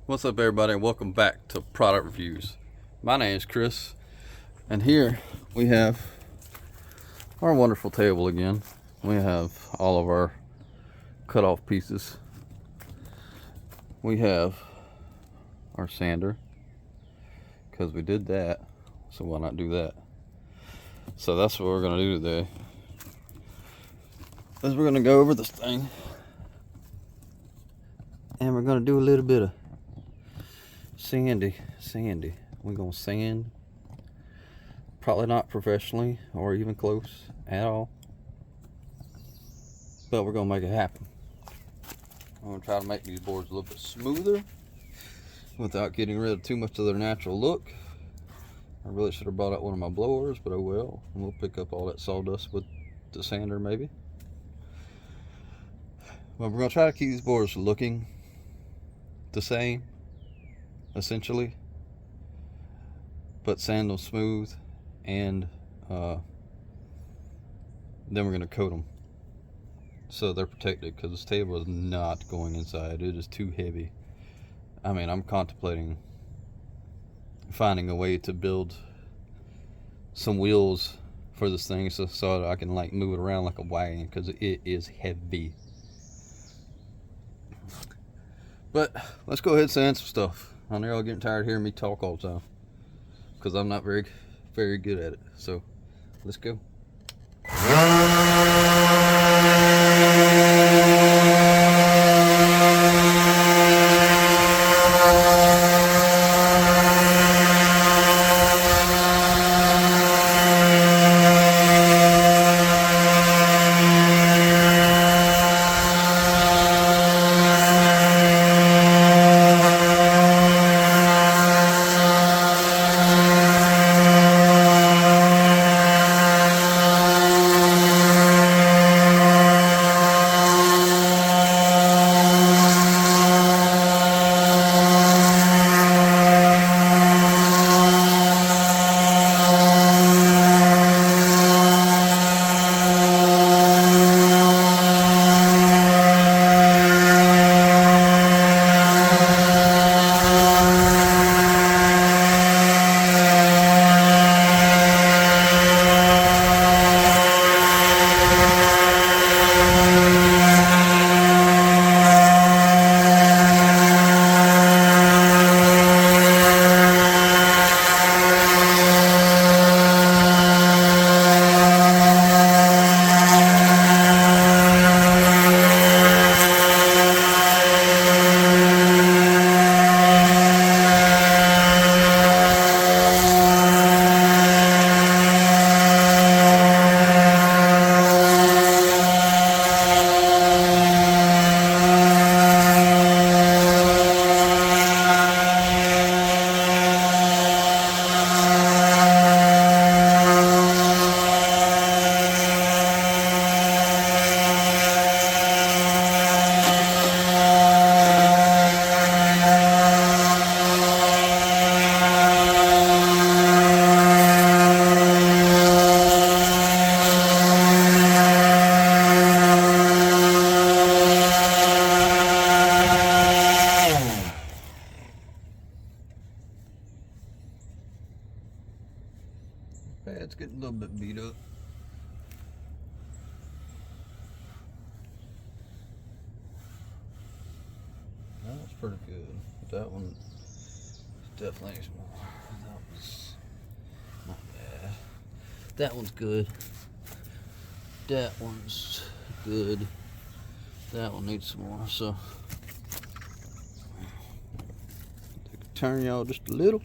What's up, everybody, and welcome back to Product Reviews. My name is Chris, and here we have our wonderful table again. We have all of our cut off pieces. We have our sander, because we did that, so why not do that? So that's what we're going to do today, is we're going to go over this thing, and we're going to do a little bit of sandy. We're gonna sand, probably not professionally or even close at all, but we're gonna make it happen. I'm gonna try to make these boards a little bit smoother without getting rid of too much of their natural look. I really should have brought out one of my blowers, but oh well. And we'll pick up all that sawdust with the sander maybe. But we're gonna try to keep these boards looking the same, essentially, but sand them smooth, and then we're going to coat them so they're protected, because this table is not going inside. It is too heavy. I mean, I'm contemplating finding a way to build some wheels for this thing so that I can like move it around like a wagon, because it is heavy. But let's go ahead and sand some stuff. I know y'all getting tired of hearing me talk all the time, because I'm not very good at it. So let's go. It's getting a little bit beat up. That's pretty good. That one definitely needs more. That was not bad. That one's good. That one's good. That one needs some more. So take a turn, y'all, just a little,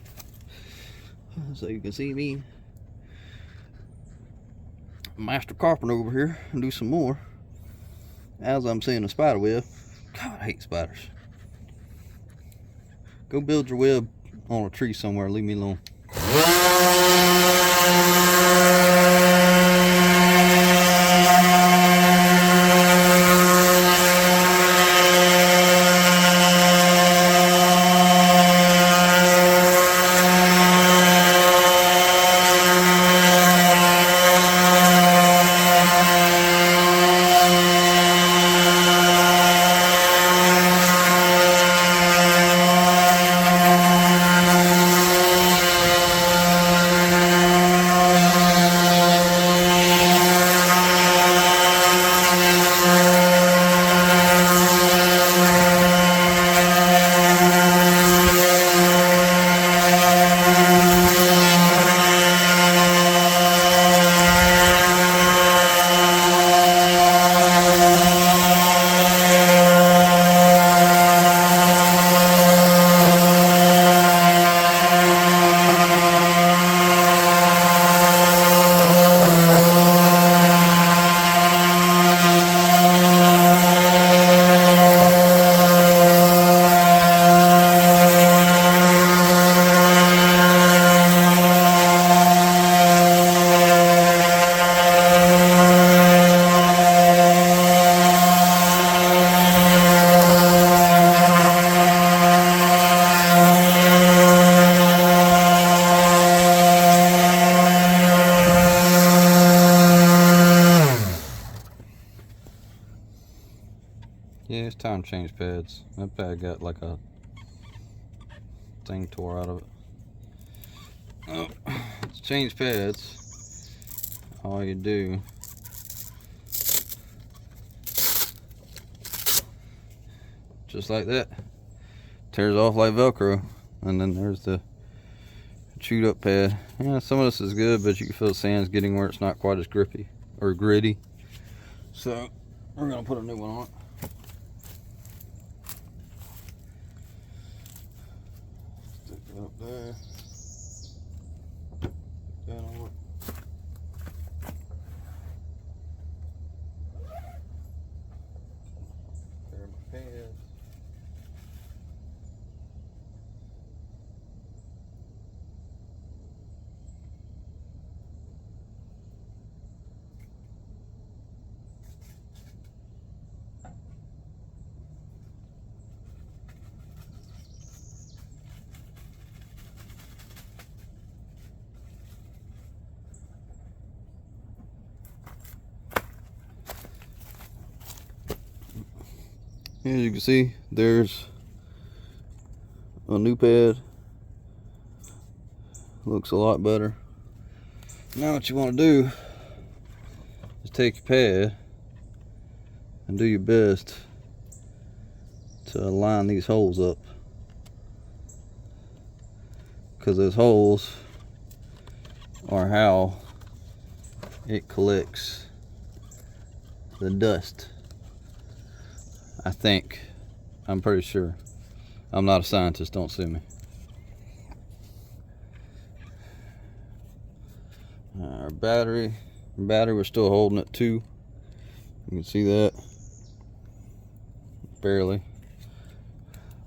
so you can see me, Master Carpenter, over here, and do some more as I'm seeing a spider web. God, I hate spiders. Go build your web on a tree somewhere. Leave me alone. time to change pads. That pad got like a thing tore out of it. Oh, to change pads, all you do just like that, tears off like Velcro, and then there's the chewed up pad. Yeah, some of this is good, but you can feel the sand's getting where it's not quite as grippy or gritty. So we're gonna put a new one on it. Stick that up there. Put that on it. Pair my pads. As you can see, there's a new pad. Looks a lot better. Now what you want to do is take your pad and do your best to line these holes up, because those holes are how it collects the dust. I think. I'm pretty sure. I'm not a scientist, don't sue me. Our battery we're still holding at 2. You can see that. Barely.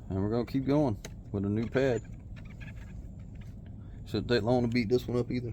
And we're gonna keep going with a new pad. Shouldn't take long to beat this one up either.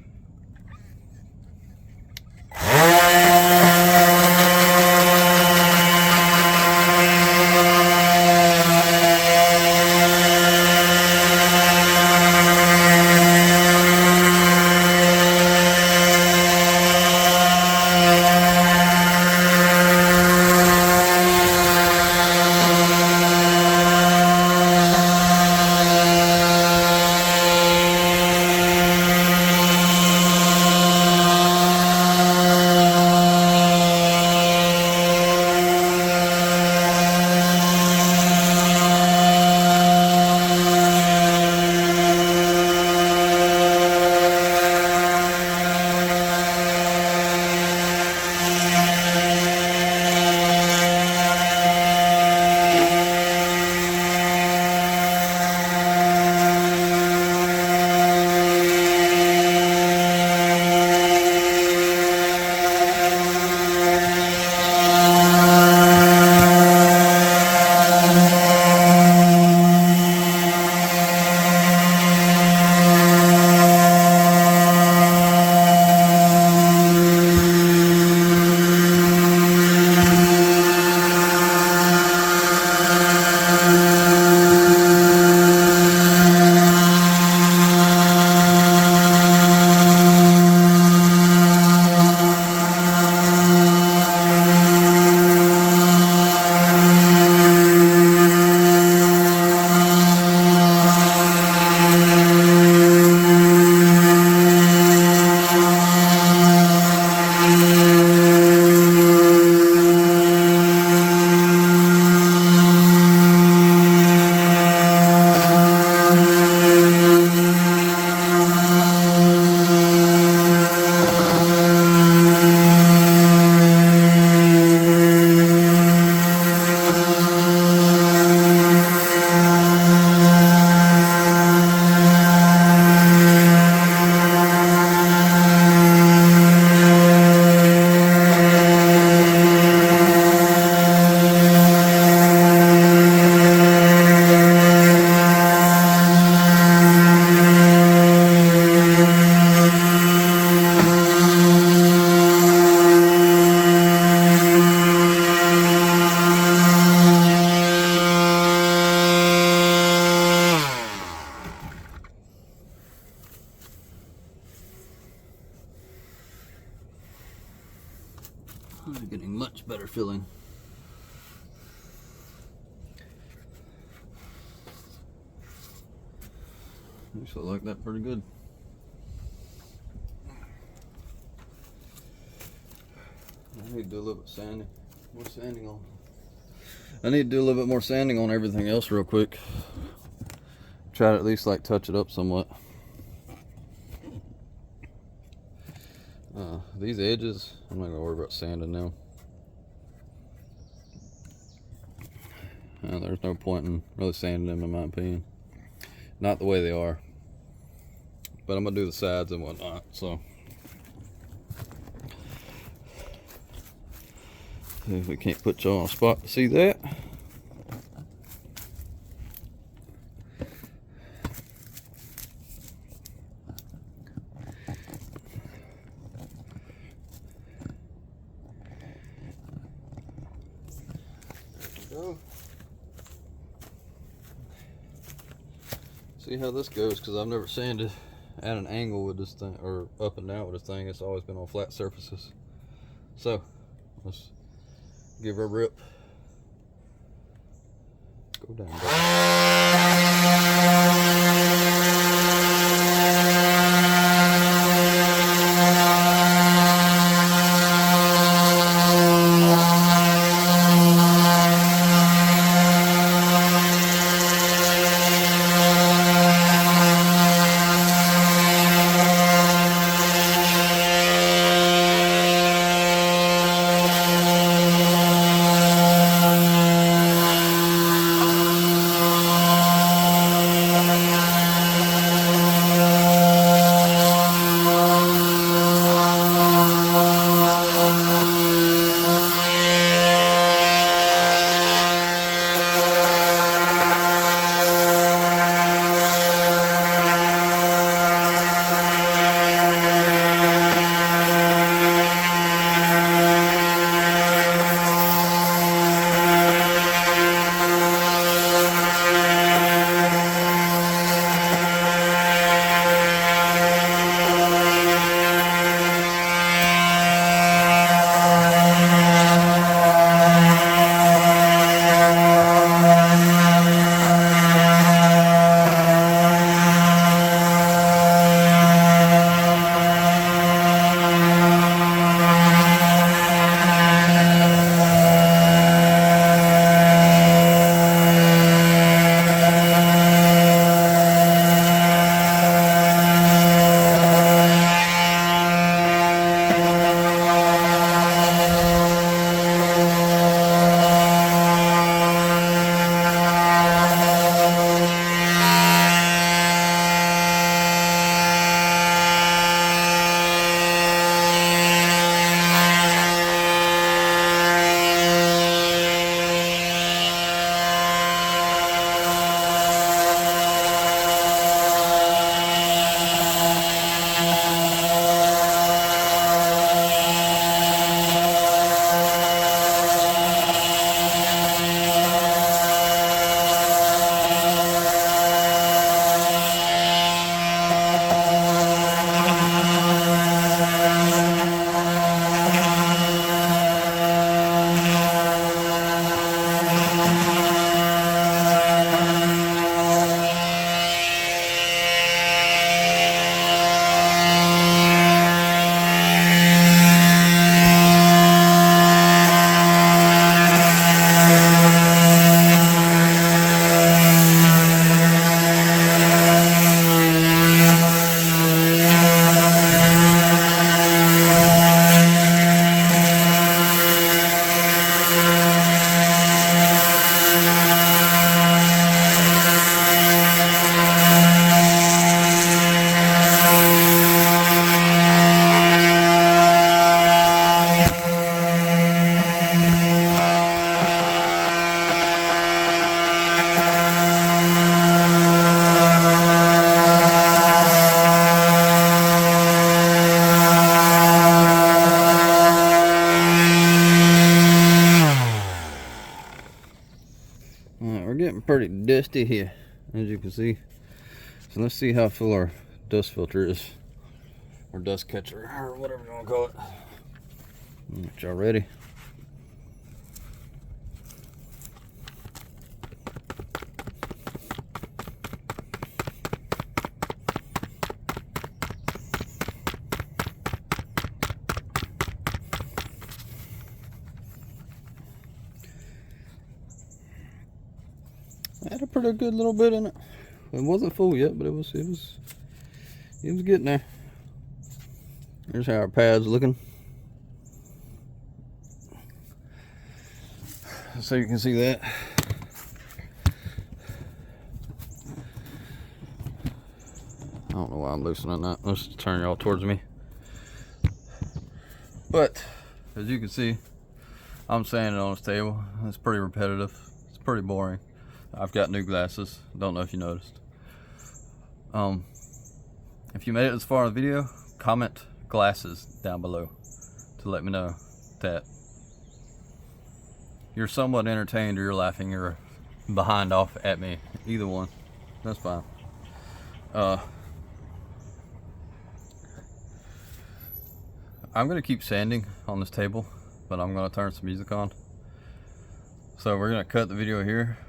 I'm getting much better feeling. Looks like that pretty good. I need to do a little bit more sanding on. I need to do a little bit more sanding on everything else real quick. Try to at least like touch it up somewhat. These edges, I'm not gonna worry about sanding them. There's no point in really sanding them, in my opinion. Not the way they are. But I'm gonna do the sides and whatnot. So see if we can't put y'all on a spot to see that. Go. See how this goes, because I've never sanded at an angle with this thing, or up and down with this thing. It's always been on flat surfaces. So let's give her a rip. Go down, getting pretty dusty here, as you can see. So let's see how full our dust filter is, or dust catcher, or whatever you want to call it. Get y'all ready. a good little bit in it. It wasn't full yet, but it was getting there. Here's how our pad's looking. So you can see that. I don't know why I'm loosening that. Let's turn y'all towards me. But as you can see, I'm sanding on this table. It's pretty repetitive. It's pretty boring. I've got new glasses. Don't know if you noticed. If you made it this far in the video, comment glasses down below to let me know that you're somewhat entertained or you're laughing or behind off at me. Either one. That's fine. I'm gonna keep sanding on this table, but I'm gonna turn some music on. So we're gonna cut the video here,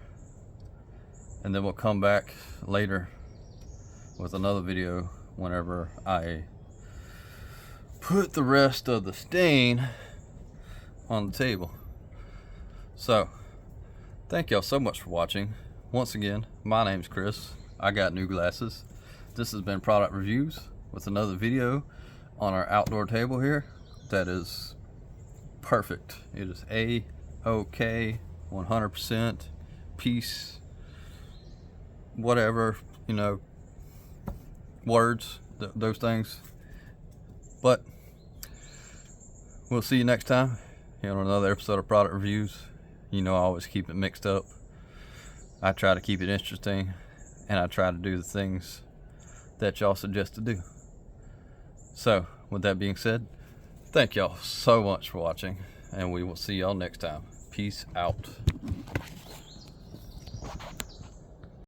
and then we'll come back later with another video whenever I put the rest of the stain on the table. So thank y'all so much for watching. Once again, my name's Chris. I got new glasses. This has been Product Reviews with another video on our outdoor table here that is perfect. It is A-OK, 100% peace, whatever, you know, words, those things. But we'll see you next time here on another episode of Product Reviews. You know, I always keep it mixed up. I try to keep it interesting, and I try to do the things that y'all suggest to do. So with that being said, thank y'all so much for watching, and we will see y'all next time. Peace out.